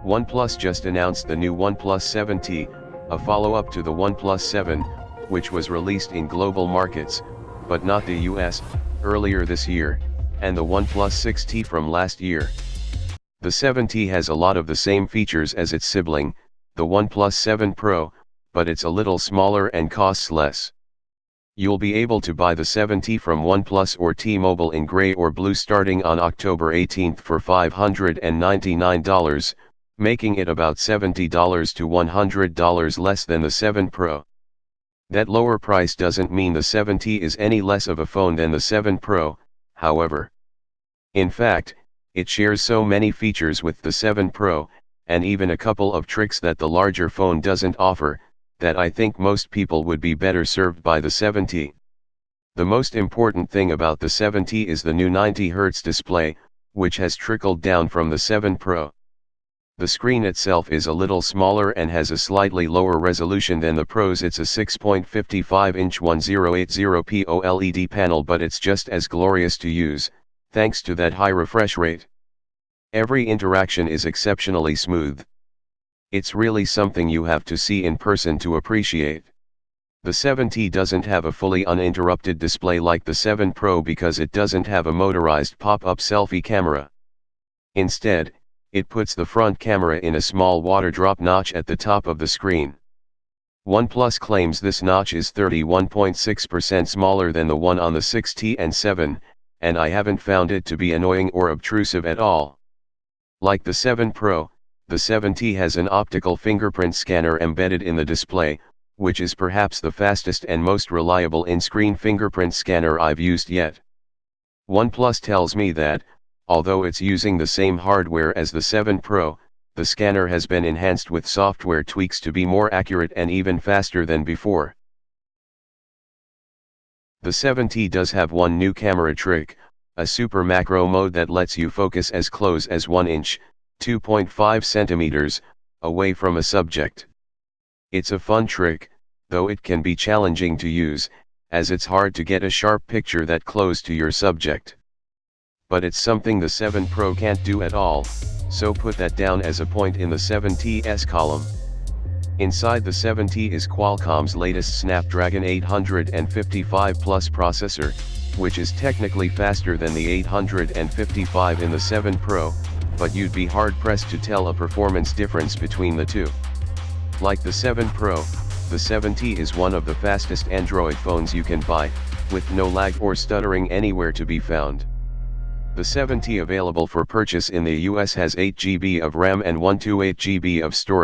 OnePlus just announced the new OnePlus 7T, a follow-up to the OnePlus 7, which was released in global markets, but not the US, earlier this year, and the OnePlus 6T from last year. The 7T has a lot of the same features as its sibling, the OnePlus 7 Pro, but it's a little smaller and costs less. You'll be able to buy the 7T from OnePlus or T-Mobile in gray or blue starting on October 18 for $599, making it about $70 to $100 less than the 7 Pro. That lower price doesn't mean the 7T is any less of a phone than the 7 Pro, however. In fact, it shares so many features with the 7 Pro, and even a couple of tricks that the larger phone doesn't offer, that I think most people would be better served by the 7T. The most important thing about the 7T is the new 90Hz display, which has trickled down from the 7 Pro. The screen itself is a little smaller and has a slightly lower resolution than the Pro's. It's a 6.55-inch 1080p OLED panel, but it's just as glorious to use, thanks to that high refresh rate. Every interaction is exceptionally smooth. It's really something you have to see in person to appreciate. The 7T doesn't have a fully uninterrupted display like the 7 Pro because it doesn't have a motorized pop-up selfie camera. Instead, it puts the front camera in a small water drop notch at the top of the screen. OnePlus claims this notch is 31.6% smaller than the one on the 6T and 7, and I haven't found it to be annoying or obtrusive at all. Like the 7 Pro, the 7T has an optical fingerprint scanner embedded in the display, which is perhaps the fastest and most reliable in-screen fingerprint scanner I've used yet. OnePlus tells me that, although it's using the same hardware as the 7 Pro, the scanner has been enhanced with software tweaks to be more accurate and even faster than before. The 7T does have one new camera trick, a super macro mode that lets you focus as close as 1 inch, 2.5 centimeters, away from a subject. It's a fun trick, though it can be challenging to use, as it's hard to get a sharp picture that close to your subject. But it's something the 7 Pro can't do at all, so put that down as a point in the 7T's column. Inside the 7T is Qualcomm's latest Snapdragon 855 Plus processor, which is technically faster than the 855 in the 7 Pro, but you'd be hard-pressed to tell a performance difference between the two. Like the 7 Pro, the 7T is one of the fastest Android phones you can buy, with no lag or stuttering anywhere to be found. The 7T available for purchase in the US has 8 GB of RAM and 128 GB of storage.